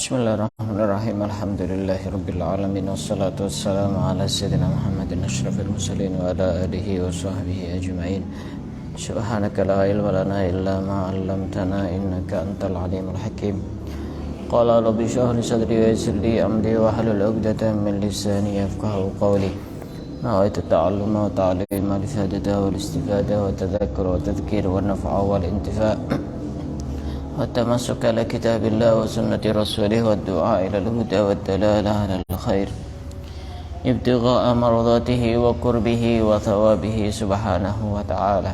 Bismillahirrahmanirrahim. Alhamdulillahirabbil alamin wassalatu wassalamu ala sayyidina Muhammadin asyrafil mursalin wa ala alihi wa sahbihi ajma'in. Subhanaka la ilma lana illa ma 'allamtana innaka antal alimul hakim. Qala rabbi shrah li sadri wa yassir li amri wa hlul 'uqdatam min lisani yafqahu qawli. Nawaitu ta'alluma wa ta'lima li fadada wal istifada wa tadhakkur wa tadhkir wa naf'a wal intifa'. والتمسك على كتاب الله وسنة رسوله والدعاء إلى الهدى والدلالة على الخير ابتغاء مرضاته وقربه وثوابه سبحانه وتعالى.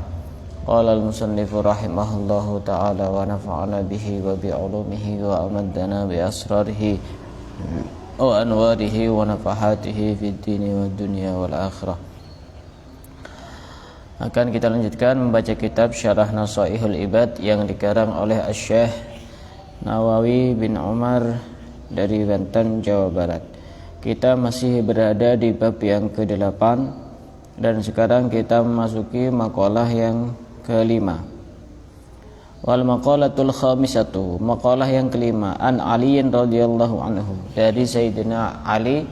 قال المصنف رحمه الله تعالى ونفعنا به وبعلومه وأمدنا بأسراره وأنواره ونفحاته في الدين والدنيا والآخرة. Akan kita lanjutkan membaca kitab Syarah Nasaihul Ibad yang dikarang oleh Asy-Syaikh Nawawi bin Umar dari Banten, Jawa Barat. Kita masih berada di bab yang ke-8 dan sekarang kita memasuki maqalah yang ke-5. Wal maqalatul khamisatu, maqalah yang ke-5, an Ali radhiyallahu anhu, dari Sayyidina Ali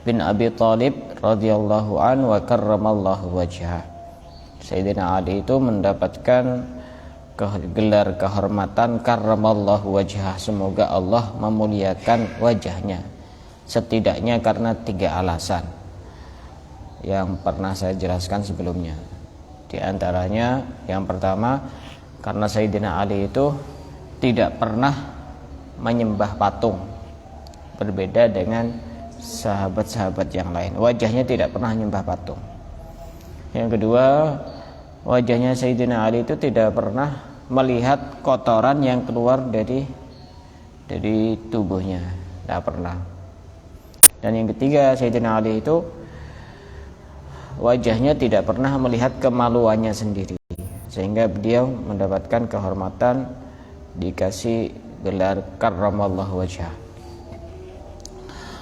bin Abi Thalib radhiyallahu anhu wa karramallahu wajhah. Sayyidina Ali itu mendapatkan gelar kehormatan karramallahu wajhah, semoga Allah memuliakan wajahnya, setidaknya karena 3 alasan yang pernah saya jelaskan sebelumnya. Di antaranya yang pertama, karena Sayyidina Ali itu tidak pernah menyembah patung, berbeda dengan sahabat-sahabat yang lain. Wajahnya tidak pernah menyembah patung. Yang kedua, wajahnya Sayyidina Ali itu tidak pernah melihat kotoran yang keluar dari tubuhnya, tidak pernah. Dan yang ketiga, Sayyidina Ali itu wajahnya tidak pernah melihat kemaluannya sendiri, sehingga beliau mendapatkan kehormatan, dikasih gelar karramallahu wajhah.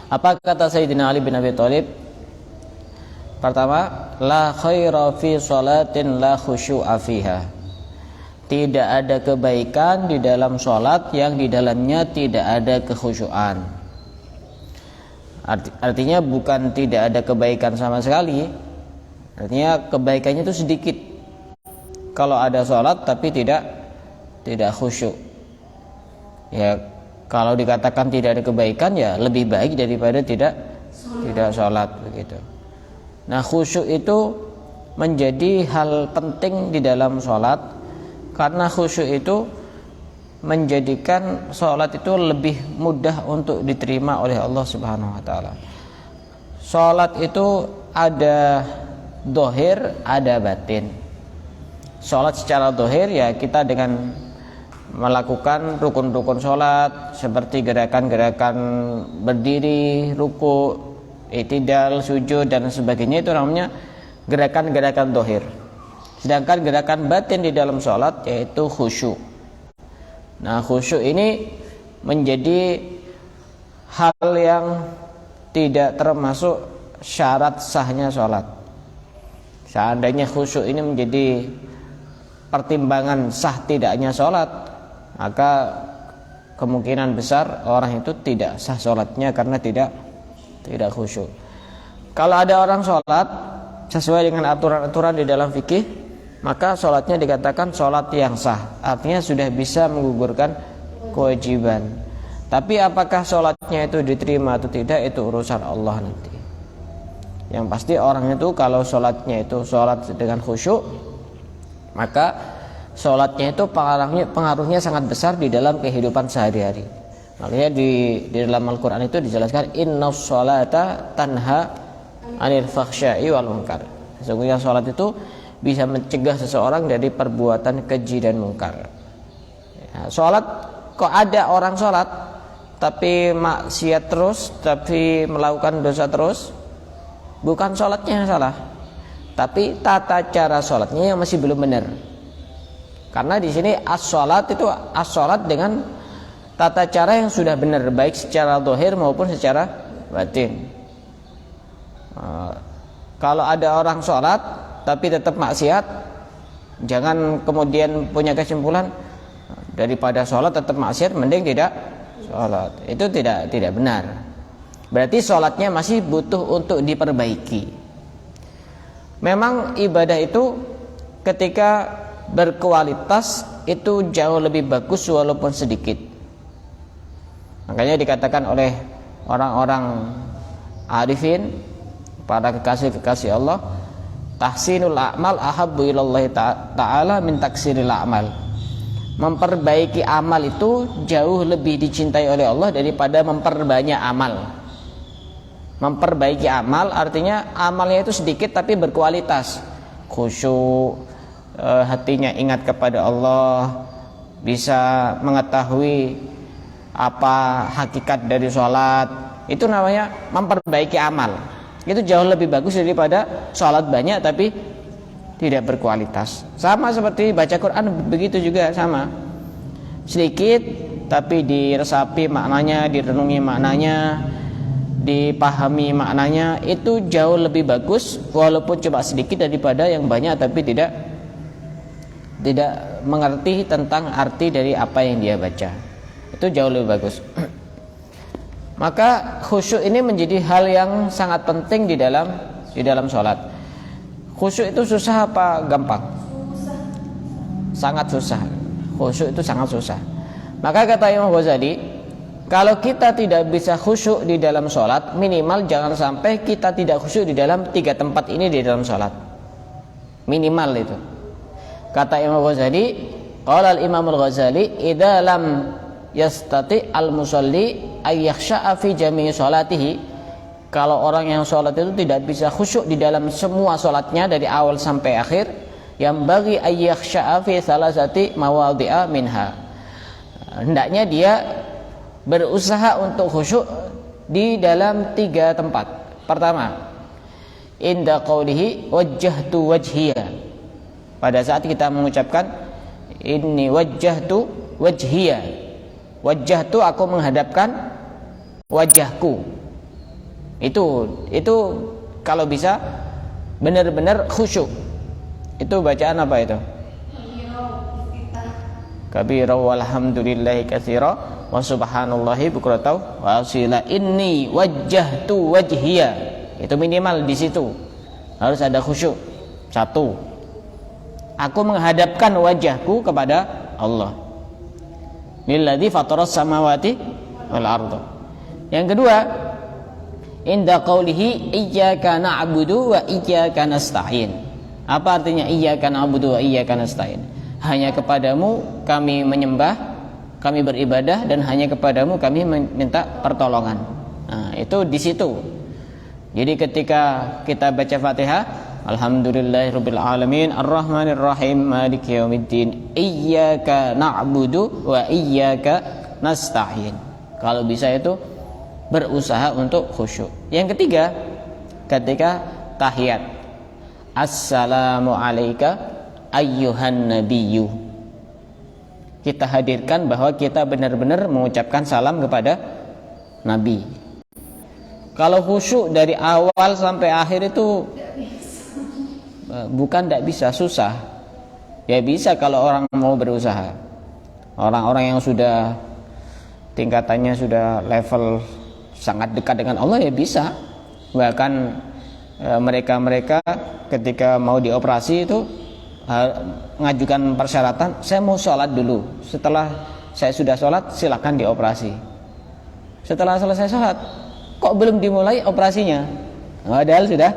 Apa kata Sayyidina Ali bin Abi Thalib? Pertama, la khaira fi salatin la khusyu'a fiha. Tidak ada kebaikan di dalam salat yang di dalamnya tidak ada kekhusyuan. Artinya bukan tidak ada kebaikan sama sekali. Artinya kebaikannya itu sedikit. Kalau ada salat tapi tidak khusyuk. Ya, kalau dikatakan tidak ada kebaikan, ya lebih baik daripada tidak salat begitu. Nah, khusyuk itu menjadi hal penting di dalam sholat, karena khusyuk itu menjadikan sholat itu lebih mudah untuk diterima oleh Allah Subhanahu wa ta'ala. Sholat itu ada dohir, ada batin. Sholat secara dohir, ya kita dengan melakukan rukun-rukun sholat seperti gerakan-gerakan berdiri, ruku, i'tidal, sujud dan sebagainya, itu namanya gerakan-gerakan dohir. Sedangkan gerakan batin di dalam sholat yaitu khusyuk. Nah, khusyuk ini menjadi hal yang tidak termasuk syarat sahnya sholat. Seandainya khusyuk ini menjadi pertimbangan sah tidaknya sholat, maka kemungkinan besar orang itu tidak sah sholatnya karena tidak khusyuk. Kalau ada orang sholat sesuai dengan aturan-aturan di dalam fikih, maka sholatnya dikatakan sholat yang sah, artinya sudah bisa menggugurkan kewajiban. Tapi apakah sholatnya itu diterima atau tidak, itu urusan Allah nanti. Yang pasti orang itu kalau sholatnya itu sholat dengan khusyuk, maka sholatnya itu pengaruhnya sangat besar di dalam kehidupan sehari-hari. Makanya di dalam Al-Quran itu dijelaskan innas sholata tanha anil fakhsya'i wal munkar. Sesungguhnya sholat itu bisa mencegah seseorang dari perbuatan keji dan mungkar. Ya, sholat, kok ada orang sholat tapi maksiat terus, tapi melakukan dosa terus, bukan sholatnya yang salah, tapi tata cara sholatnya yang masih belum benar. Karena di sini as-sholat itu as-sholat dengan tata cara yang sudah benar, baik secara zahir maupun secara batin. Kalau ada orang sholat tapi tetap maksiat, jangan kemudian punya kesimpulan daripada sholat tetap maksiat, mending tidak sholat. Itu tidak benar. Berarti sholatnya masih butuh untuk diperbaiki. Memang ibadah itu ketika berkualitas itu jauh lebih bagus walaupun sedikit. Makanya dikatakan oleh orang-orang arifin, para kekasih-kekasih Allah, tahsinul a'mal ahabbu ilallahi ta'ala min taksiril a'mal. Memperbaiki amal itu jauh lebih dicintai oleh Allah daripada memperbanyak amal. Memperbaiki amal artinya amalnya itu sedikit tapi berkualitas, khusyuk, hatinya ingat kepada Allah, bisa mengetahui apa hakikat dari sholat. Itu namanya memperbaiki amal. Itu jauh lebih bagus daripada sholat banyak tapi tidak berkualitas. Sama seperti baca Quran, begitu juga sama, sedikit tapi diresapi maknanya, direnungi maknanya, dipahami maknanya, itu jauh lebih bagus walaupun cuma sedikit daripada yang banyak tapi tidak mengerti tentang arti dari apa yang dia baca. Itu jauh lebih bagus. Maka khusyuk ini menjadi hal yang sangat penting di dalam sholat. Khusyuk itu susah apa gampang? Sangat susah. Khusyuk itu sangat susah. Maka kata Imam Ghazali, kalau kita tidak bisa khusyuk di dalam sholat, minimal jangan sampai kita tidak khusyuk di dalam 3 tempat ini di dalam sholat. Minimal itu. Kata Imam Ghazali, qala al-Imam al-Ghazali, idza lam yastati al-musalli ay yakhsha'a fi jami'i sholatihi. Kalau orang yang sholat itu tidak bisa khusyuk di dalam semua sholatnya dari awal sampai akhir, yang bagi ay yakhsha'a fi salasati mawadhi'a minha. Hendaknya dia berusaha untuk khusyuk di dalam 3 tempat. Pertama, inda qawlihi wajjahtu wajhiya. Pada saat kita mengucapkan inni wajjahtu wajhiya. Wajjahtu, aku menghadapkan wajahku. Itu kalau bisa benar-benar khusyuk. Itu bacaan apa itu? Kabira walhamdulillahi katsira wa subhanallahi bukratan wa asila. Inni wajjahtu wajhiya. Itu minimal di situ. Harus ada khusyuk. 1. Aku menghadapkan wajahku kepada Allah. Lilladzi fataras samawati wal arda. Yang kedua, inda qawlihi iyyaka na'budu wa iyyaka nasta'in. Apa artinya iyyaka na'budu wa iyyaka nasta'in? Hanya kepadamu kami menyembah, kami beribadah, dan hanya kepadamu kami minta pertolongan. Nah, itu di situ. Jadi ketika kita baca Fatihah, alhamdulillahirabbil alamin arrahmanir rahim maliki yaumiddin iyyaka na'budu wa iyyaka nasta'in. Kalau bisa itu berusaha untuk khusyuk. Yang ketiga, ketika tahiyat, assalamu alayka ayyuhan nabiyyu. Kita hadirkan bahwa kita benar-benar mengucapkan salam kepada Nabi. Kalau khusyuk dari awal sampai akhir itu bukan tidak bisa, susah. Ya bisa kalau orang mau berusaha. Orang-orang yang sudah tingkatannya sudah level sangat dekat dengan Allah ya bisa. Bahkan mereka-mereka ketika mau dioperasi itu mengajukan persyaratan, saya mau sholat dulu, setelah saya sudah sholat silakan dioperasi. Setelah selesai sholat, kok belum dimulai operasinya? Padahal sudah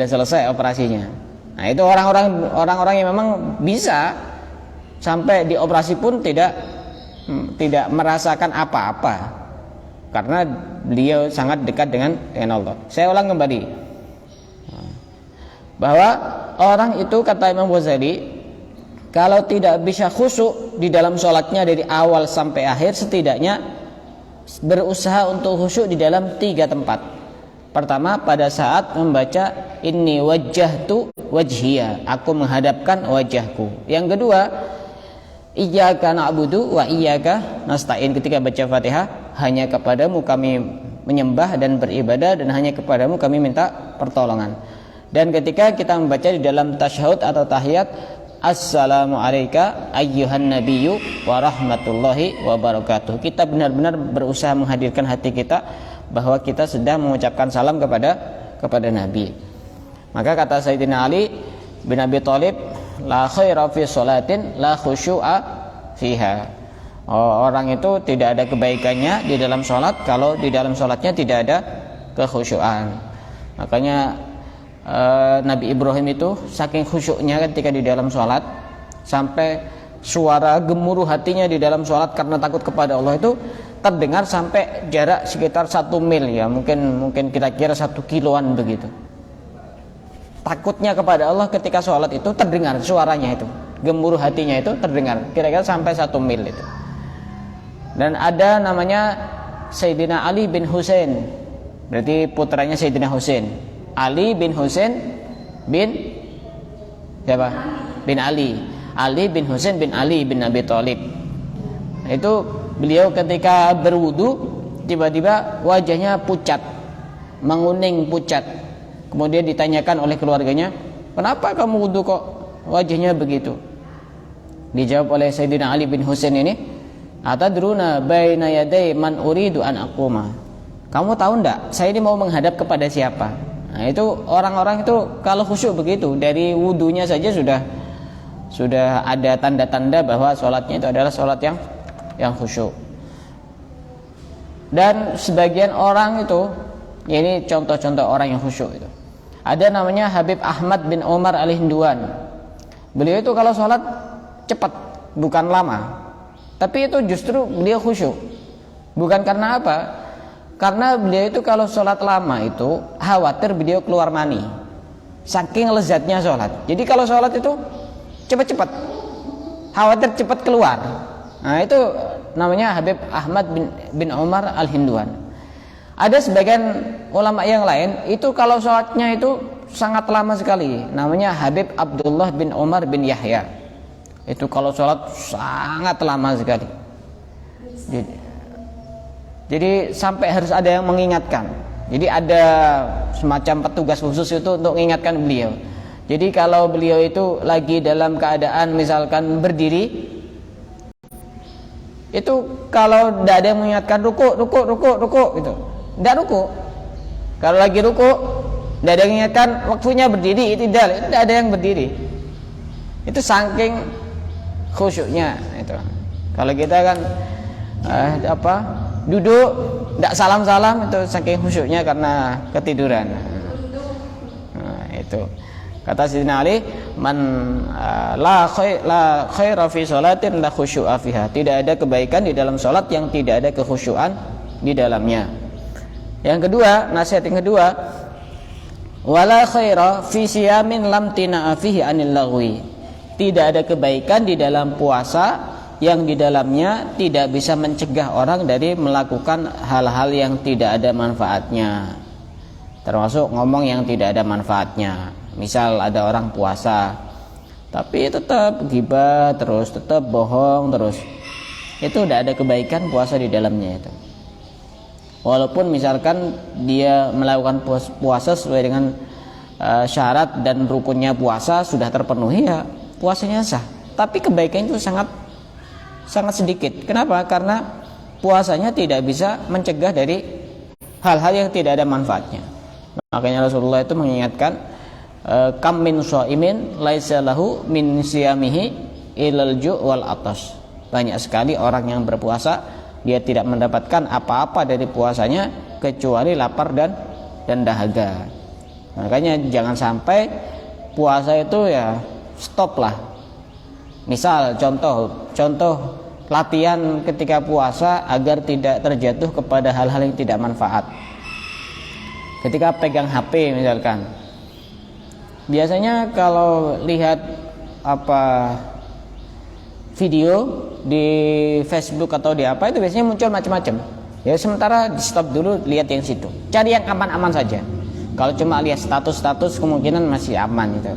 selesai operasinya. Nah, itu orang-orang yang memang bisa sampai dioperasi pun tidak merasakan apa-apa, karena beliau sangat dekat dengan Allah. Saya ulang kembali bahwa orang itu, kata Imam Ghazali, kalau tidak bisa khusyuk di dalam sholatnya dari awal sampai akhir, setidaknya berusaha untuk khusyuk di dalam 3 tempat. Pertama, pada saat membaca inni wajjahtu wajhiya, aku menghadapkan wajahku. Yang kedua, iyyaka na'budu wa iyyaka nasta'in, ketika baca Fatihah, hanya kepadamu kami menyembah dan beribadah, dan hanya kepadamu kami minta pertolongan. Dan ketika kita membaca di dalam tasyahud atau tahiyat, assalamu alayka ayyuhan nabiyyu wa rahmatullahi wa barakatuh. Kita benar-benar berusaha menghadirkan hati kita bahwa kita sedang mengucapkan salam kepada Nabi. Maka kata Sayyidina Ali bin Abi Thalib, la khaira fi sholatin la khusyu'a fiha. Orang itu tidak ada kebaikannya di dalam sholat kalau di dalam sholatnya tidak ada kekhusyuan. Makanya Nabi Ibrahim itu saking khusyuknya ketika di dalam sholat, sampai suara gemuruh hatinya di dalam sholat karena takut kepada Allah itu terdengar sampai jarak sekitar 1 mil, ya mungkin kira-kira 1 kiloan begitu. Takutnya kepada Allah ketika sholat itu terdengar suaranya itu, gemuruh hatinya itu terdengar kira-kira sampai 1 mil itu. Dan ada namanya Sayyidina Ali bin Husain, berarti putranya Sayyidina Husain. Ali bin Husain bin siapa? Bin Ali. Ali bin Husain bin Ali bin Abi Thalib. Itu beliau ketika berwudu tiba-tiba wajahnya pucat, menguning pucat. Kemudian ditanyakan oleh keluarganya, kenapa kamu wudu kok wajahnya begitu? Dijawab oleh Sayyidina Ali bin Husain ini, atadruna baina yaday man uridu an aquma. Kamu tahu enggak, saya ini mau menghadap kepada siapa? Nah, itu orang-orang itu kalau khusyuk begitu, dari wudunya saja sudah ada tanda-tanda bahwa sholatnya itu adalah sholat yang khusyuk. Dan sebagian orang itu, ini contoh-contoh orang yang khusyuk itu. Ada namanya Habib Ahmad bin Omar Al-Hinduan. Beliau itu kalau sholat cepat, bukan lama. Tapi itu justru beliau khusyuk. Bukan karena apa? Karena beliau itu kalau sholat lama itu khawatir beliau keluar mani, saking lezatnya sholat. Jadi kalau sholat itu cepat-cepat, khawatir cepat keluar. Nah itu namanya Habib Ahmad bin Umar Al-Hinduan. Ada sebagian ulama yang lain itu kalau sholatnya itu sangat lama sekali, namanya Habib Abdullah bin Umar bin Yahya. Itu kalau sholat sangat lama sekali. Jadi sampai harus ada yang mengingatkan. Jadi ada semacam petugas khusus itu untuk mengingatkan beliau. Jadi kalau beliau itu lagi dalam keadaan misalkan berdiri, itu kalau tidak ada yang mengingatkan ruku gitu, tidak ruku. Kalau lagi ruku, tidak ada yang mengingatkan waktunya berdiri, tidak ada yang berdiri. Itu saking khusyuknya itu. Kalau kita kan duduk tidak salam-salam, itu saking khusyuknya karena ketiduran. Nah, itu kata Sayyidina Ali, man la khaira fi sholatin la khusyu'a fiha. Tidak ada kebaikan di dalam salat yang tidak ada kekhusyuan di dalamnya. Yang kedua, nasihat yang kedua, wala khaira fi siyamin lam tina'a fihi anil lagwi. Tidak ada kebaikan di dalam puasa yang di dalamnya tidak bisa mencegah orang dari melakukan hal-hal yang tidak ada manfaatnya, termasuk ngomong yang tidak ada manfaatnya. Misal ada orang puasa tapi tetap ghibah terus, tetap bohong terus, itu tidak ada kebaikan puasa di dalamnya itu. Walaupun misalkan dia melakukan puasa sesuai dengan syarat dan rukunnya puasa sudah terpenuhi, ya puasanya sah, tapi kebaikan itu sangat sedikit. Kenapa? Karena puasanya tidak bisa mencegah dari hal-hal yang tidak ada manfaatnya. Makanya Rasulullah itu mengingatkan, kam min shaimin laisa lahu min siyamihi ilal ju' wal atas. Banyak sekali orang yang berpuasa, dia tidak mendapatkan apa-apa dari puasanya kecuali lapar dan dahaga. Makanya jangan sampai puasa itu ya stop lah. Misal contoh latihan ketika puasa agar tidak terjatuh kepada hal-hal yang tidak manfaat. Ketika pegang HP misalkan, biasanya kalau lihat video di Facebook atau di apa, itu biasanya muncul macam-macam. Ya sementara di stop dulu, lihat yang situ. Cari yang aman-aman saja. Kalau cuma lihat status kemungkinan masih aman gitu.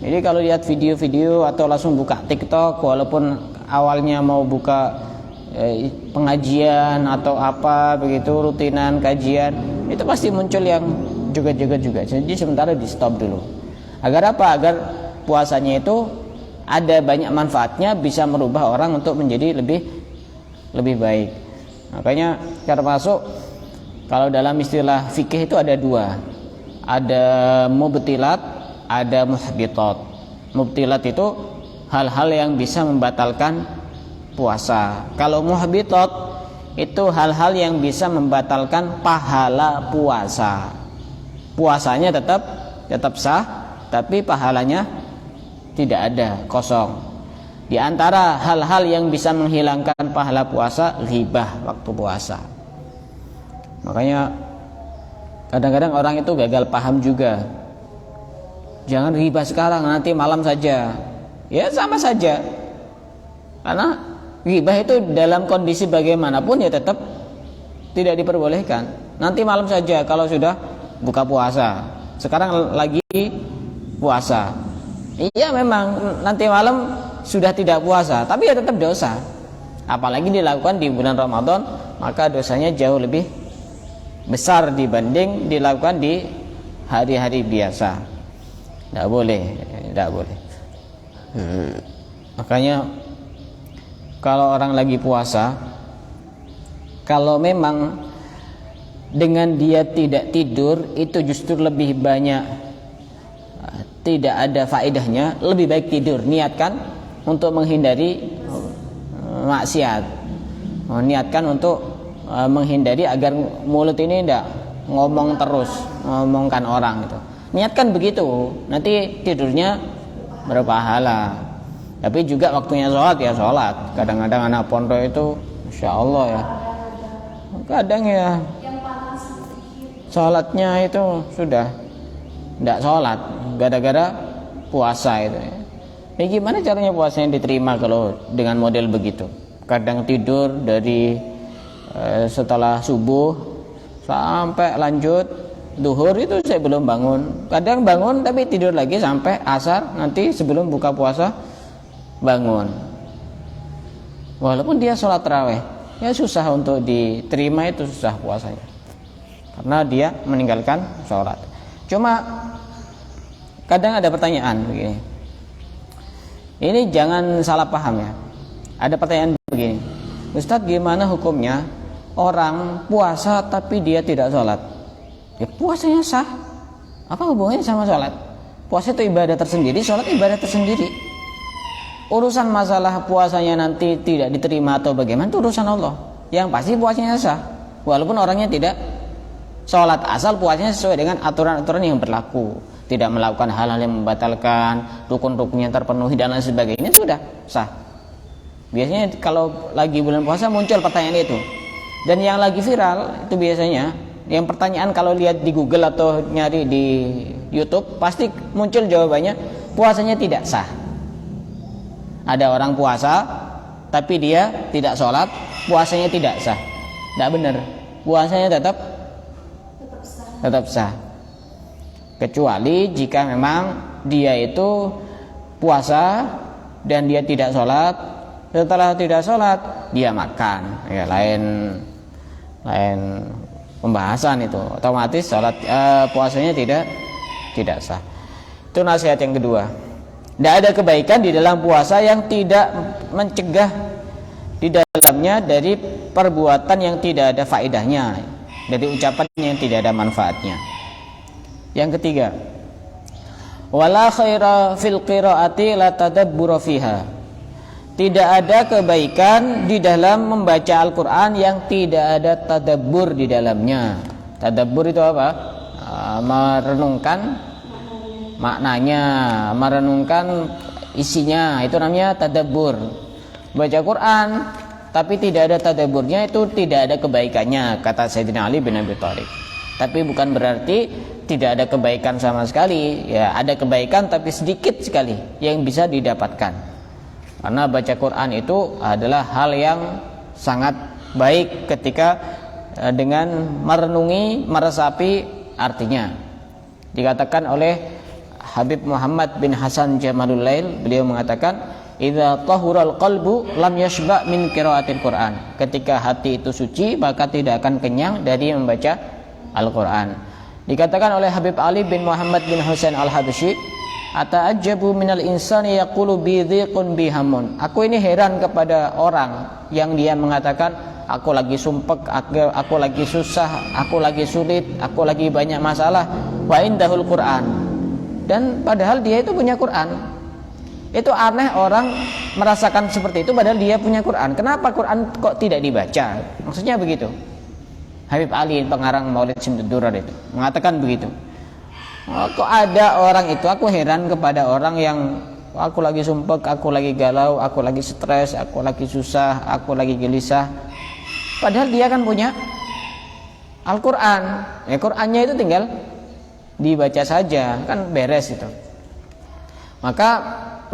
Jadi kalau lihat video-video atau langsung buka TikTok, walaupun awalnya mau buka pengajian atau apa begitu, rutinan kajian, itu pasti muncul yang juga. Jadi sementara di stop dulu. Agar apa? Agar puasanya itu ada banyak manfaatnya, bisa merubah orang untuk menjadi lebih baik. Makanya termasuk kalau dalam istilah fikih itu ada dua, ada mubtilat, ada muhbitat. Mubtilat itu hal-hal yang bisa membatalkan puasa. Kalau muhbitat itu hal-hal yang bisa membatalkan pahala puasa. Puasanya tetap sah, tapi pahalanya tidak ada, kosong. Di antara hal-hal yang bisa menghilangkan pahala puasa, ghibah waktu puasa. Makanya kadang-kadang orang itu gagal paham juga. Jangan ghibah sekarang, nanti malam saja. Ya sama saja. Karena ghibah itu dalam kondisi bagaimanapun ya tetap tidak diperbolehkan. Nanti malam saja kalau sudah buka puasa. Sekarang lagi puasa. Iya memang nanti malam sudah tidak puasa, tapi ya tetap dosa. Apalagi dilakukan di bulan Ramadan, maka dosanya jauh lebih besar dibanding dilakukan di hari-hari biasa. Tidak boleh. Makanya kalau orang lagi puasa, kalau memang dengan dia tidak tidur itu justru lebih banyak tidak ada faedahnya, lebih baik tidur. Niatkan untuk menghindari maksiat, niatkan untuk menghindari agar mulut ini tidak ngomong terus, ngomongkan orang itu. Niatkan begitu, nanti tidurnya berpahala. Tapi juga waktunya sholat ya sholat. Kadang-kadang anak pondok itu Masya Allah ya, kadang ya sholatnya itu sudah tidak sholat gara-gara puasa itu ya. Gimana caranya puasanya diterima kalau dengan model begitu? Kadang tidur dari setelah subuh sampai lanjut duhur itu saya belum bangun. Kadang bangun tapi tidur lagi sampai asar, nanti sebelum buka puasa bangun. Walaupun dia sholat tarawih, ya susah untuk diterima, itu susah puasanya karena dia meninggalkan sholat. Cuma kadang ada pertanyaan begini, ini jangan salah paham ya. Ada pertanyaan begini, Ustadz gimana hukumnya orang puasa tapi dia tidak sholat? Ya puasanya sah, apa hubungannya sama sholat? Puasa itu ibadah tersendiri, sholat ibadah tersendiri. Urusan masalah puasanya nanti tidak diterima atau bagaimana itu urusan Allah. Yang pasti puasanya sah, walaupun orangnya tidak sholat, asal puasanya sesuai dengan aturan-aturan yang berlaku, tidak melakukan hal-hal yang membatalkan, rukun-rukunnya terpenuhi dan lain sebagainya, sudah sah. Biasanya kalau lagi bulan puasa muncul pertanyaan itu. Dan yang lagi viral itu biasanya yang pertanyaan kalau lihat di Google atau nyari di YouTube pasti muncul jawabannya, puasanya tidak sah. Ada orang puasa tapi dia tidak sholat, puasanya tidak sah. Tidak benar, puasanya tetap sah. Kecuali jika memang dia itu puasa dan dia tidak sholat, setelah tidak sholat dia makan, ya lain pembahasan itu. Otomatis puasanya tidak sah. Itu nasihat yang kedua. Tidak ada kebaikan di dalam puasa yang tidak mencegah di dalamnya dari perbuatan yang tidak ada faedahnya, dari ucapan yang tidak ada manfaatnya. Yang ketiga, wala khaira fil qiraati la tadabbura fiha. Tidak ada kebaikan di dalam membaca Al-Qur'an yang tidak ada tadabbur di dalamnya. Tadabbur itu apa? Merenungkan maknanya, merenungkan isinya, itu namanya tadabbur. Baca Quran tapi tidak ada tadabburnya, itu tidak ada kebaikannya, kata Sayyidina Ali bin Abi Thalib. Tapi bukan berarti tidak ada kebaikan sama sekali. Ya ada kebaikan tapi sedikit sekali yang bisa didapatkan. Karena baca Quran itu adalah hal yang sangat baik ketika dengan merenungi, meresapi artinya. Dikatakan oleh Habib Muhammad bin Hasan Jamalul Lail, beliau mengatakan, idza tahural qalbu lam yashba min qiraatil Quran. Ketika hati itu suci, maka tidak akan kenyang dari membaca Al-Quran. Dikatakan oleh Habib Ali bin Muhammad bin Husain Al-Habsyi, Ata'ajjabu minal insani yaqulu bi dhiqun bihamun. Aku ini heran kepada orang yang dia mengatakan, aku lagi sumpek, aku lagi susah, aku lagi sulit, aku lagi banyak masalah, wa indahul Quran. Dan padahal dia itu punya Quran. Itu aneh orang merasakan seperti itu padahal dia punya Quran. Kenapa Quran kok tidak dibaca? Maksudnya begitu. Habib Ali, pengarang Maulid Simtud Durar, itu mengatakan begitu. Kok ada orang itu, aku heran kepada orang yang aku lagi sumpek, aku lagi galau, aku lagi stres, aku lagi susah, aku lagi gelisah. Padahal dia kan punya Al-Quran. Ya, Qurannya itu tinggal dibaca saja, kan beres itu. Maka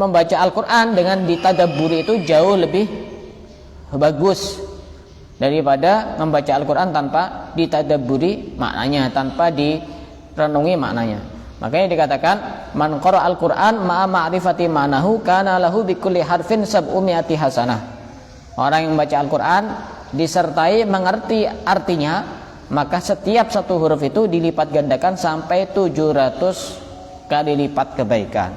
membaca Al-Quran dengan ditadabburi itu jauh lebih bagus daripada membaca Al-Quran tanpa ditadabburi maknanya, tanpa direnungi maknanya. Makanya dikatakan man qara al-Quran ma'a ma'rifati ma'nahu kana lahu bikulli harfin sab'umi'ati hasanah. Orang yang membaca Al-Quran disertai mengerti artinya, maka setiap satu huruf itu dilipat gandakan sampai 700 kali lipat kebaikan.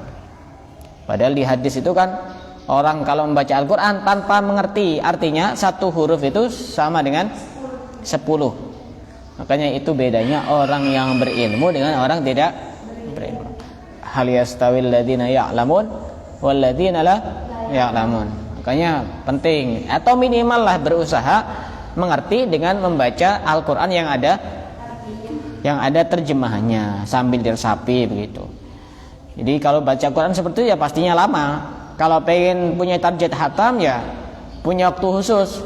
Padahal di hadis itu kan orang kalau membaca Al-Quran tanpa mengerti artinya, satu huruf itu sama dengan 10. Makanya itu bedanya orang yang berilmu dengan orang tidak berilmu. Hal yastawil ladzina ya'lamun wal ladzina la ya'lamun. Makanya penting atau minimal lah berusaha mengerti dengan membaca Al-Quran yang ada terjemahannya sambil diresapi begitu. Jadi kalau baca Quran seperti itu ya pastinya lama. Kalau pengen punya target hatam ya punya waktu khusus.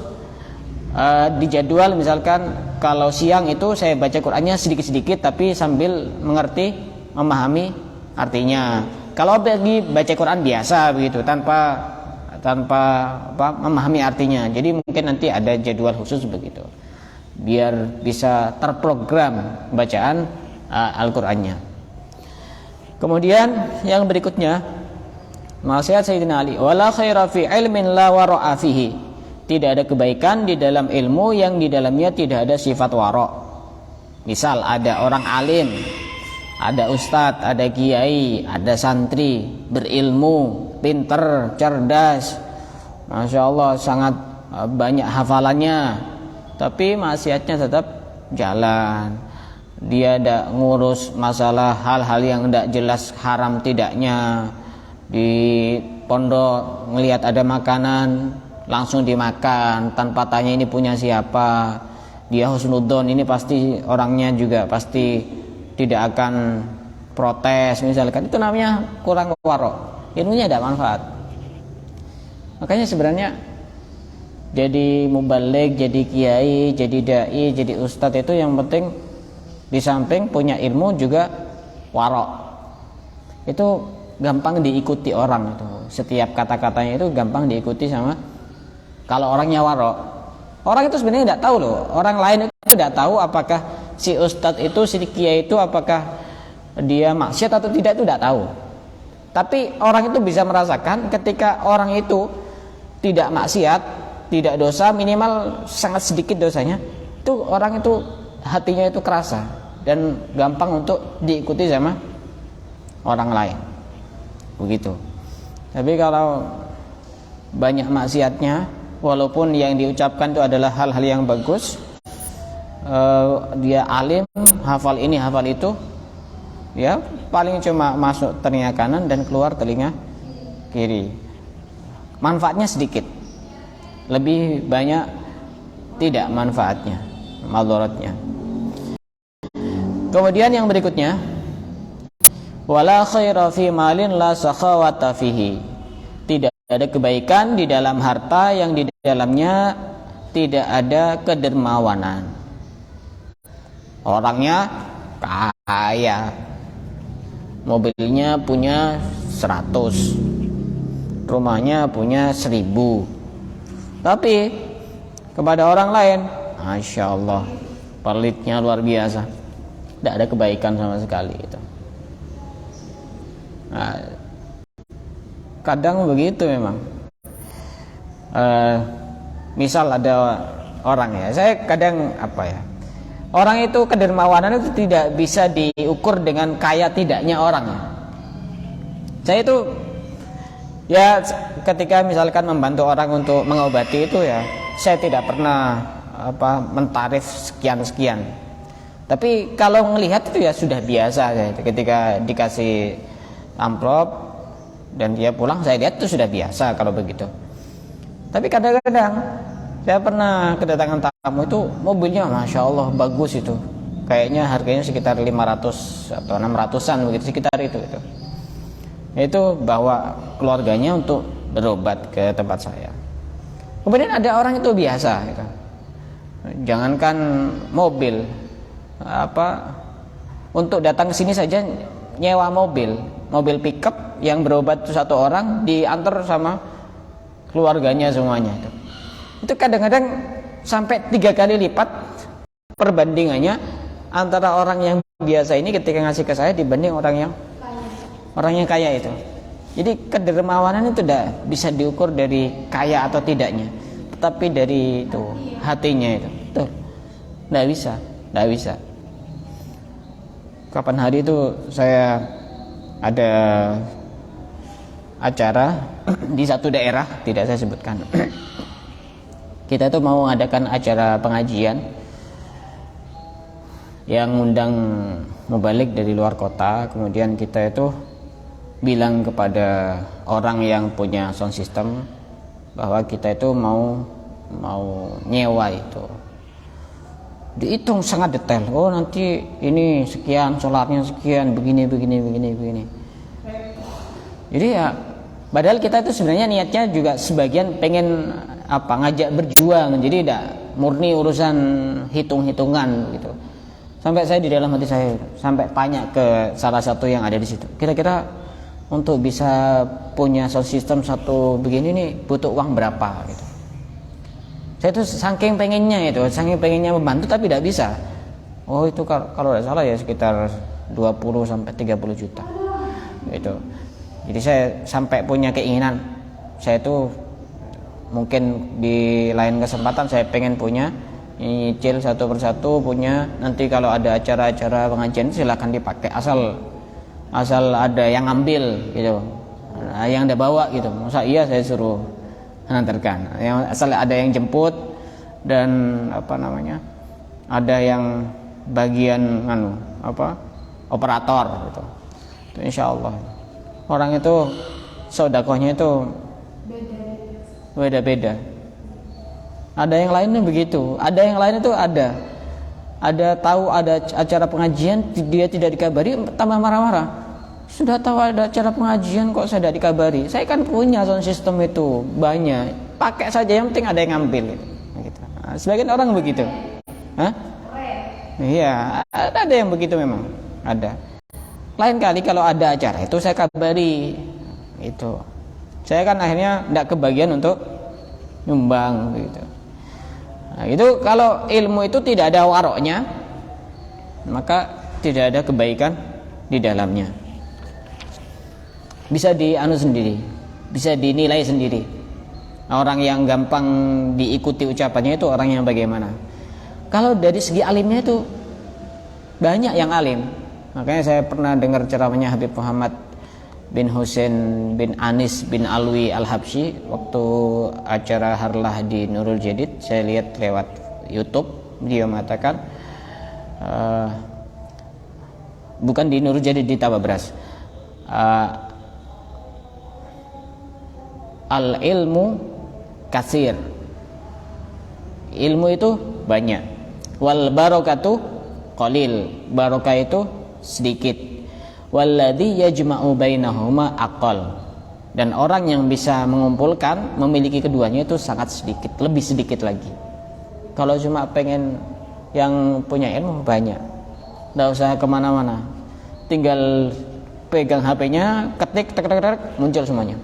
Di jadwal misalkan kalau siang itu saya baca Qurannya sedikit-sedikit tapi sambil mengerti, memahami artinya. Kalau bagi baca Quran biasa begitu tanpa memahami artinya. Jadi mungkin nanti ada jadwal khusus begitu. Biar bisa terprogram bacaan Al-Qur'annya. Kemudian yang berikutnya nasihat Sayyidina Ali, wala khaira fi ilmin la wara'a fihi. Tidak ada kebaikan di dalam ilmu yang di dalamnya tidak ada sifat wara'. Misal ada orang alim, ada ustadz, ada kiai, ada santri, berilmu, pinter, cerdas, Masya Allah sangat banyak hafalannya, tapi maksiatnya tetap jalan. Dia tidak ngurus masalah hal-hal yang tidak jelas haram tidaknya. Di pondok ngelihat ada makanan langsung dimakan tanpa tanya ini punya siapa. Dia husnudzon, ini pasti orangnya juga pasti tidak akan protes misalkan. Itu namanya kurang waro, ilmunya tidak manfaat. Makanya sebenarnya jadi mubaligh, jadi kiai, jadi dai, jadi ustadz itu yang penting di samping punya ilmu juga waro. Itu gampang diikuti orang itu. Setiap kata-katanya itu gampang diikuti sama. Kalau orangnya waro, orang itu sebenarnya tidak tahu loh. Orang lain itu tidak tahu apakah si ustadz itu, si kiai itu apakah dia maksiat atau tidak, itu tidak tahu. Tapi orang itu bisa merasakan ketika orang itu tidak maksiat, tidak dosa, minimal sangat sedikit dosanya, itu orang itu hatinya itu kerasa dan gampang untuk diikuti sama orang lain. Begitu. Tapi kalau banyak maksiatnya, walaupun yang diucapkan itu adalah hal-hal yang bagus, dia alim, hafal ini, hafal itu, ya paling cuma masuk telinga kanan dan keluar telinga kiri. Manfaatnya sedikit, lebih banyak tidak manfaatnya, madaratnya. Kemudian yang berikutnya, wala khaira fi malin la sakhawata fihi. Tidak ada kebaikan di dalam harta yang di dalamnya tidak ada kedermawanan. Orangnya kaya, mobilnya punya 100, rumahnya punya 1000, tapi kepada orang lain, Masya Allah, pelitnya luar biasa, tidak ada kebaikan sama sekali itu. Nah, kadang begitu memang. Misal ada orang ya, saya kadang orang itu kedermawanan itu tidak bisa diukur dengan kaya tidaknya orang. Saya itu ya ketika misalkan membantu orang untuk mengobati itu ya, saya tidak pernah mentarif sekian. Tapi kalau melihat itu ya sudah biasa ya. Ketika dikasih amplop dan dia pulang, saya lihat itu sudah biasa kalau begitu. Tapi kadang-kadang saya pernah kedatangan tamu itu mobilnya Masya Allah bagus itu. Kayaknya harganya sekitar 500 atau 600-an begitu, sekitar itu. Itu bawa keluarganya untuk berobat ke tempat saya. Kemudian ada orang itu biasa gitu. Jangankan mobil, untuk datang ke sini saja nyewa mobil pickup yang berobat satu orang diantar sama keluarganya semuanya. Itu kadang-kadang sampai 3 kali lipat perbandingannya antara orang yang biasa ini ketika ngasih ke saya dibanding orang yang kaya itu. Jadi kedermawanan itu tidak bisa diukur dari kaya atau tidaknya, tetapi dari itu hatinya itu. Tuh, tidak bisa. Kapan hari itu saya ada acara di satu daerah, tidak saya sebutkan. Kita itu mau mengadakan acara pengajian yang undang mubalik dari luar kota. Kemudian kita itu bilang kepada orang yang punya sound system bahwa kita itu mau nyewa itu. Dihitung sangat detail. Oh nanti ini sekian, sholatnya sekian, begini. Jadi ya, padahal kita itu sebenarnya niatnya juga sebagian pengen ngajak berjuang. Jadi tidak murni urusan hitung-hitungan gitu. Sampai saya di dalam hati saya sampai tanya ke salah satu yang ada di situ. Kira-kira untuk bisa punya sound system satu begini nih butuh uang berapa gitu. Saya itu saking pengennya membantu tapi tidak bisa. Oh itu kalau tidak salah ya sekitar 20 sampai 30 juta gitu. Jadi saya sampai punya keinginan, saya itu mungkin di lain kesempatan saya pengen punya, nyicil satu persatu punya. Nanti kalau ada acara-acara pengajian silakan dipakai, asal ada yang ngambil gitu, yang ada bawa gitu. Masa iya saya suruh mengantarkan, asal ada yang jemput dan ada yang bagian operator gitu. Itu insya Allah orang itu sedekahnya itu beda-beda. Ada yang lainnya begitu, ada yang lain itu ada tahu ada acara pengajian dia tidak dikabari tambah marah-marah. Sudah tahu ada acara pengajian kok saya tidak dikabari. Saya kan punya sound system itu banyak, pakai saja yang penting ada yang ngambil gitu. Nah, sebagian orang begitu. Iya, ada yang begitu memang ada. Lain kali kalau ada acara itu saya kabari itu. Saya kan akhirnya tidak kebagian untuk nyumbang gitu. Nah, itu kalau ilmu itu tidak ada waroknya, maka tidak ada kebaikan di dalamnya. Bisa sendiri, bisa dinilai sendiri. Orang yang gampang diikuti ucapannya itu orang yang bagaimana. Kalau dari segi alimnya itu banyak yang alim. Makanya saya pernah dengar ceramahnya Habib Muhammad bin Husain bin Anis bin Alwi Al-Habsyi waktu acara Harlah di Nurul Jadid. Saya lihat lewat YouTube, dia mengatakan bukan di Nurul Jadid, di Tababras, al-ilmu kasir, ilmu itu banyak, wal barokatu qalil, barokah itu sedikit, walladzi yajma'u bainahuma aqal, dan orang yang bisa mengumpulkan memiliki keduanya itu sangat sedikit, lebih sedikit lagi. Kalau cuma pengen yang punya ilmu banyak, tidak usah kemana-mana, tinggal pegang HP-nya, ketik, tek, muncul semuanya.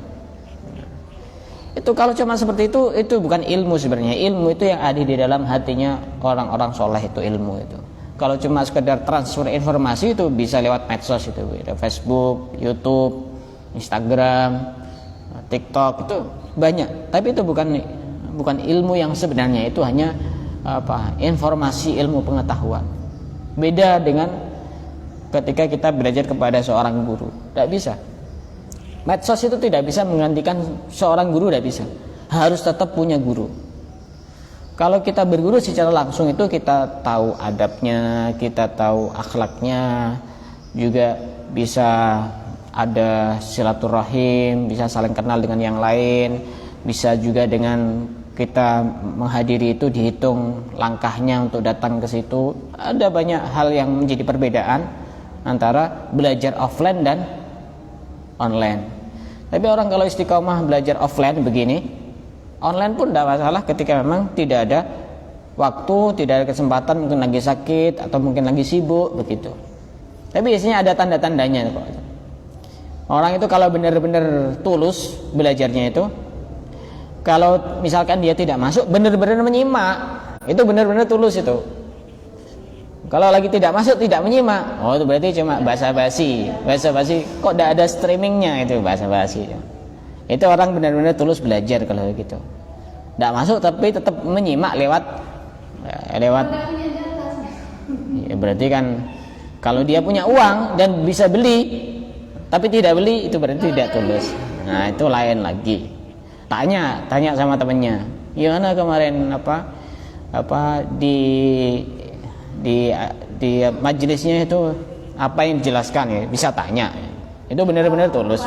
Itu kalau cuma seperti itu bukan ilmu sebenarnya. Ilmu itu yang ada di dalam hatinya orang-orang soleh, itu ilmu itu. Kalau cuma sekedar transfer informasi itu bisa lewat medsos itu, Facebook, YouTube, Instagram, TikTok, itu banyak. Tapi itu bukan ilmu yang sebenarnya, itu hanya informasi, ilmu pengetahuan. Beda dengan ketika kita belajar kepada seorang guru. Tidak bisa. Medsos itu tidak bisa menggantikan seorang guru, tidak bisa. Harus tetap punya guru. Kalau kita berguru secara langsung itu kita tahu adabnya, kita tahu akhlaknya, juga bisa ada silaturahim, bisa saling kenal dengan yang lain, bisa juga dengan kita menghadiri itu dihitung langkahnya untuk datang ke situ. Ada banyak hal yang menjadi perbedaan antara belajar offline dan online. Tapi orang kalau istiqomah belajar offline begini, online pun tidak masalah ketika memang tidak ada waktu, tidak ada kesempatan, mungkin lagi sakit atau mungkin lagi sibuk begitu. Tapi biasanya ada tanda-tandanya kok. Orang itu kalau benar-benar tulus belajarnya itu, kalau misalkan dia tidak masuk, benar-benar menyimak, itu benar-benar tulus itu. Kalau lagi tidak masuk, tidak menyimak, oh itu berarti cuma basa-basi. Basa-basi kok tidak ada streamingnya, itu basa-basi. Itu orang benar-benar tulus belajar kalau gitu. Tidak masuk tapi tetap menyimak lewat. Ya berarti kan kalau dia punya uang dan bisa beli tapi tidak beli, itu berarti tidak tulus. Nah itu lain lagi. Tanya sama temannya, gimana kemarin di majelisnya itu apa yang dijelaskan ya, bisa tanya. Itu benar-benar tulus.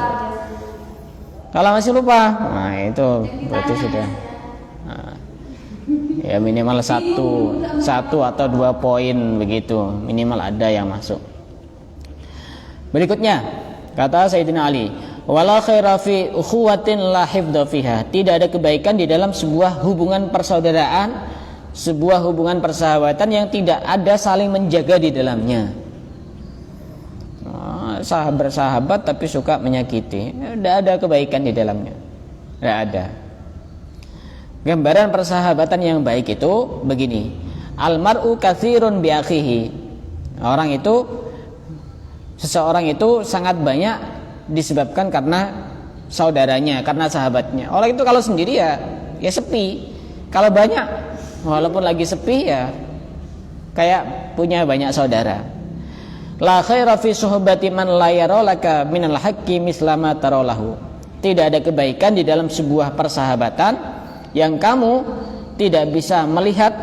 Kalau masih lupa, nah itu berarti sudah ya minimal satu atau 2 poin begitu, minimal ada yang masuk. Berikutnya kata Sayyidina Ali, wala khaira fi ukhuwatin la hifdha fiha. Tidak ada kebaikan di dalam sebuah hubungan persaudaraan, sebuah hubungan persahabatan yang tidak ada saling menjaga di dalamnya. Bersahabat tapi suka menyakiti, tidak ada kebaikan di dalamnya, tidak ada. Gambaran persahabatan yang baik itu begini, almar'u katsirun bi akhihi. Seseorang itu sangat banyak disebabkan karena saudaranya, karena sahabatnya. Orang itu kalau sendiri ya sepi. Kalau banyak, walaupun lagi sepi ya kayak punya banyak saudara. La khaira fi suhbati man la yara laka minal haqqi misla ma taralahu. Tidak ada kebaikan di dalam sebuah persahabatan yang kamu tidak bisa melihat,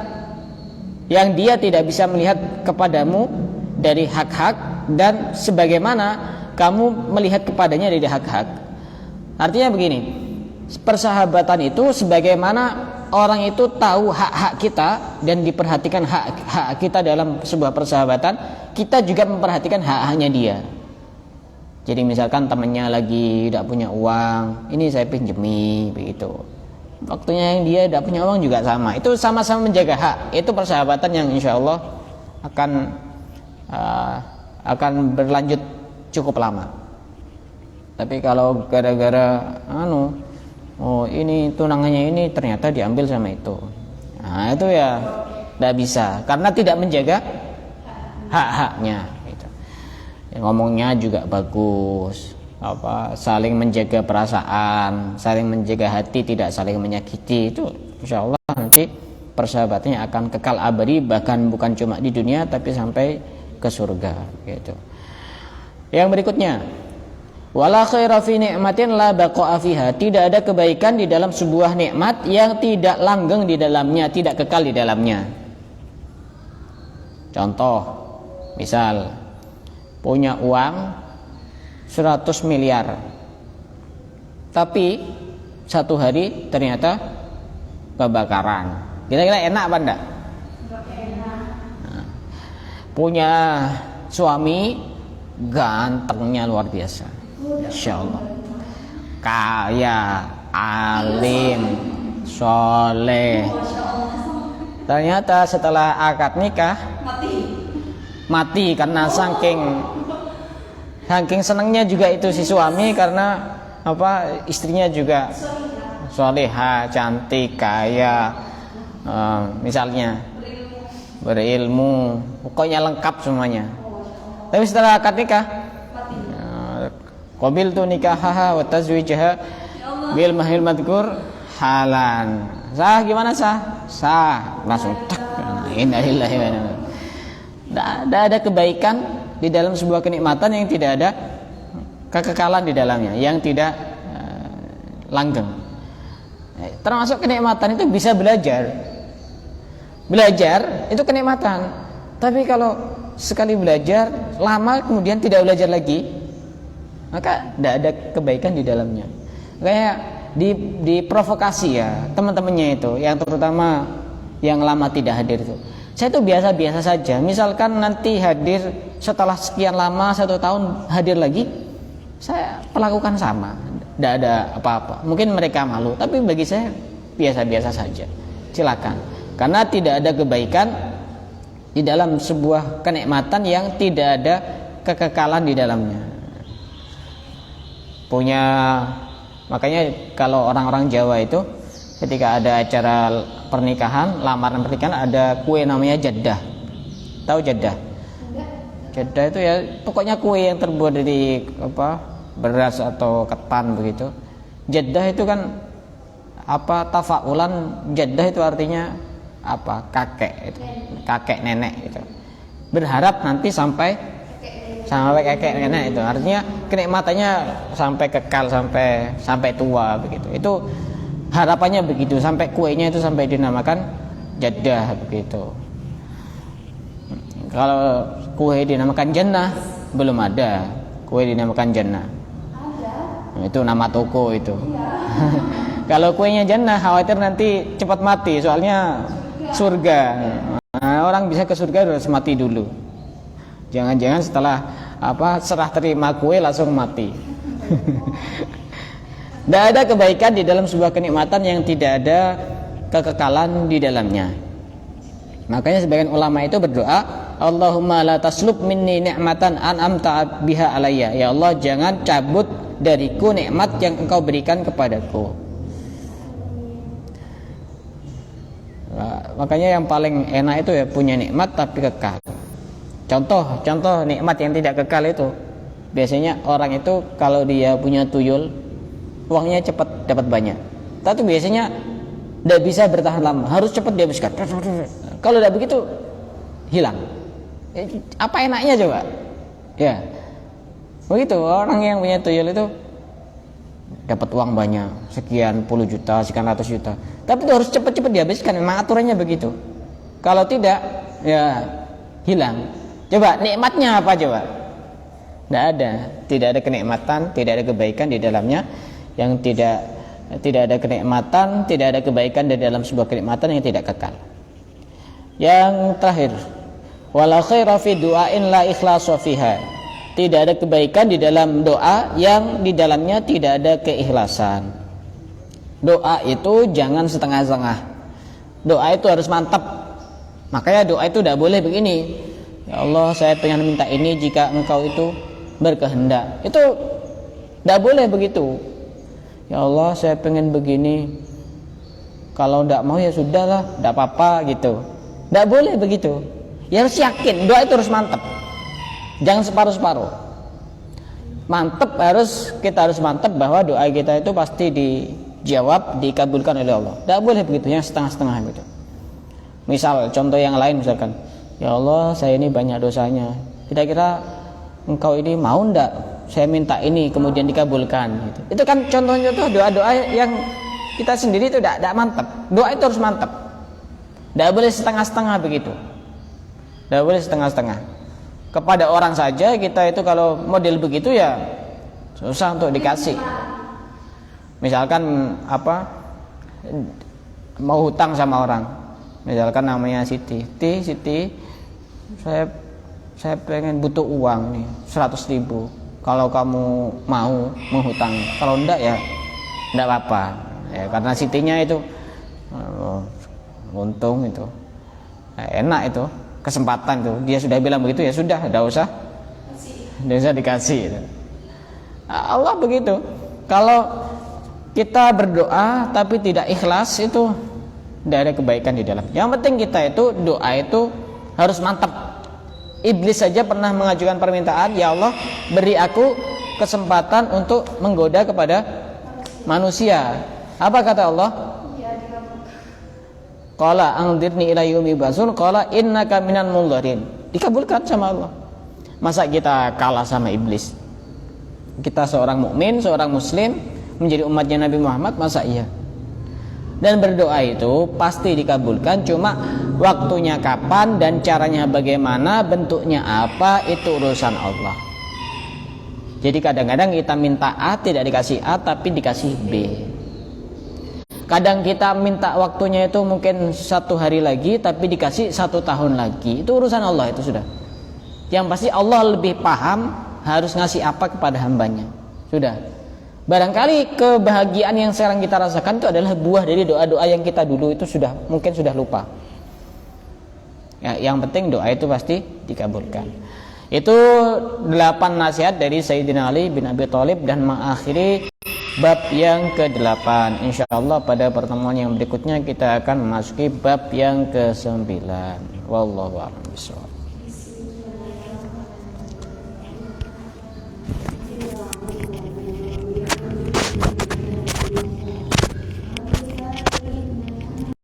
yang dia tidak bisa melihat kepadamu dari hak-hak dan sebagaimana kamu melihat kepadanya dari hak-hak. Artinya begini, persahabatan itu sebagaimana orang itu tahu hak-hak kita dan diperhatikan hak kita dalam sebuah persahabatan, kita juga memperhatikan hak-haknya dia. Jadi misalkan temannya lagi tidak punya uang, ini saya pinjemi begitu. Waktunya yang dia tidak punya uang juga sama. Itu sama-sama menjaga hak. Itu persahabatan yang insya Allah akan berlanjut cukup lama. Tapi kalau gara-gara ini tunangannya ini ternyata diambil sama itu, nah itu ya tidak bisa, karena tidak menjaga hak-haknya gitu. Ngomongnya juga bagus, saling menjaga perasaan, saling menjaga hati, tidak saling menyakiti. Itu insya Allah nanti persahabatannya akan kekal abadi, bahkan bukan cuma di dunia tapi sampai ke surga gitu. Yang berikutnya, wala khaira fi ni'matin la baqa'a fiha. Tidak ada kebaikan di dalam sebuah nikmat yang tidak langgeng di dalamnya, tidak kekal di dalamnya. Contoh, misal punya uang 100 miliar, tapi satu hari ternyata kebakaran. Kira-kira enak apa enggak? Nah, punya suami gantengnya luar biasa, Insya Allah, kaya, alim, soleh. Ternyata setelah akad nikah mati karena saking senangnya juga itu si suami, karena istrinya juga soleha, cantik, kaya, misalnya berilmu, pokoknya lengkap semuanya. Tapi setelah akad nikah, qabil tu nikahaha wa tazwijaha bil mahil madkur halan. Sah gimana sah? Sah, langsung tak. Innalillahi wa inna ilaihi. Tidak ada kebaikan di dalam sebuah kenikmatan yang tidak ada kekekalan di dalamnya yang tidak langgeng. Termasuk kenikmatan itu bisa belajar. Belajar itu kenikmatan. Tapi kalau sekali belajar lama kemudian tidak belajar lagi, maka tidak ada kebaikan di dalamnya. Kayak diprovokasi ya teman-temannya itu, yang terutama yang lama tidak hadir itu. Saya itu biasa-biasa saja. Misalkan nanti hadir setelah sekian lama 1 tahun hadir lagi, saya perlakukan sama, tidak ada apa-apa. Mungkin mereka malu, tapi bagi saya biasa-biasa saja. Silakan, karena tidak ada kebaikan di dalam sebuah kenikmatan yang tidak ada kekekalan di dalamnya. Makanya kalau orang-orang Jawa itu ketika ada acara pernikahan, lamaran pernikahan, ada kue namanya jaddah. Tahu jaddah? Jaddah itu ya pokoknya kue yang terbuat dari beras atau ketan begitu. Jaddah itu kan tafaulan, jaddah itu artinya kakek itu. Kakek nenek itu. Berharap nanti sampai kakek nenek itu. Artinya kenikmatannya sampai kekal, sampai tua begitu. Itu harapannya begitu, sampai kuenya itu sampai dinamakan jaddah begitu. Kalau kue dinamakan jannah belum ada. Kue dinamakan jannah. Itu nama toko itu. Kalau kuenya jannah khawatir nanti cepat mati, soalnya surga. Nah, orang bisa ke surga harus mati dulu. Jangan-jangan setelah serah terima kue langsung mati. Tidak ada kebaikan di dalam sebuah kenikmatan yang tidak ada kekekalan di dalamnya. Makanya sebagian ulama itu berdoa, Allahumma la taslub minni ni'matan an'amta biha alayya. Ya Allah, jangan cabut dariku nikmat yang Engkau berikan kepadaku. Makanya yang paling enak itu ya punya nikmat tapi kekal. Contoh nikmat yang tidak kekal itu, biasanya orang itu kalau dia punya tuyul, uangnya cepat dapat banyak. Tapi biasanya tidak bisa bertahan lama, harus cepat dihabiskan. Kalau tidak begitu hilang. Apa enaknya coba? Ya, begitu orang yang punya tuyul itu dapat uang banyak, sekian puluh juta, sekian ratus juta. Tapi itu harus cepat-cepat dihabiskan. Memang aturannya begitu. Kalau tidak, ya hilang. Coba nikmatnya apa coba? Tidak ada kenikmatan, tidak ada kebaikan di dalamnya. Yang tidak ada kenikmatan, tidak ada kebaikan di dalam sebuah kenikmatan yang tidak kekal. Yang terakhir, wala khaira fi du'ain la ikhlasu fiha. Tidak ada kebaikan di dalam doa yang di dalamnya tidak ada keikhlasan. Doa itu jangan setengah-setengah. Doa itu harus mantap. Makanya doa itu tidak boleh begini, ya Allah saya pengen minta ini jika Engkau itu berkehendak. Itu tidak boleh begitu. Ya Allah saya pengen begini, kalau tidak mau ya sudahlah, tidak apa-apa gitu. Tidak boleh begitu. Ya harus yakin, doa itu harus mantap. Jangan separuh-separuh. Kita harus mantap bahwa doa kita itu pasti dijawab, dikabulkan oleh Allah. Tidak boleh begitu, yang setengah-setengah gitu. Misal contoh yang lain, misalkan, ya Allah saya ini banyak dosanya, kira-kira Engkau ini mau ndak saya minta ini kemudian dikabulkan gitu. Itu kan contoh-contoh doa-doa yang kita sendiri itu tidak mantap. Doa itu harus mantap. Tidak boleh setengah-setengah begitu. Tidak boleh setengah-setengah. Kepada orang saja kita itu kalau model begitu ya susah untuk dikasih. Misalkan mau hutang sama orang. Misalkan namanya Siti, saya pengen butuh uang nih 100.000. Kalau kamu mau menghutang, kalau enggak ya enggak apa-apa. Ya, karena Sitinya itu untung itu, enak itu, kesempatan itu. Dia sudah bilang begitu ya sudah, enggak usah dikasih. Allah begitu. Kalau kita berdoa tapi tidak ikhlas itu tidak ada kebaikan di dalam. Yang penting kita itu doa itu harus mantap. Iblis saja pernah mengajukan permintaan, ya Allah beri aku kesempatan untuk menggoda kepada manusia. Apa kata Allah? Qala anzirni ila yaumi yub'atsun, qala innaka minan munzirin. Dikabulkan sama Allah. Masa kita kalah sama iblis? Kita seorang mukmin, seorang muslim, menjadi umatnya Nabi Muhammad, masa iya? Dan berdoa itu pasti dikabulkan, cuma waktunya kapan dan caranya bagaimana, bentuknya apa, itu urusan Allah. Jadi kadang-kadang kita minta A tidak dikasih A tapi dikasih B. Kadang kita minta waktunya itu mungkin 1 hari lagi tapi dikasih 1 tahun lagi. Itu urusan Allah, itu sudah. Yang pasti Allah lebih paham harus ngasih apa kepada hambanya. Sudah. Barangkali kebahagiaan yang sekarang kita rasakan itu adalah buah dari doa-doa yang kita dulu itu mungkin sudah lupa. Ya, yang penting doa itu pasti dikabulkan. Itu 8 nasihat dari Sayyidina Ali bin Abi Thalib dan mengakhiri bab yang ke-8. Insyaallah pada pertemuan yang berikutnya kita akan memasuki bab yang ke-9. Wallahu a'lam bishawab.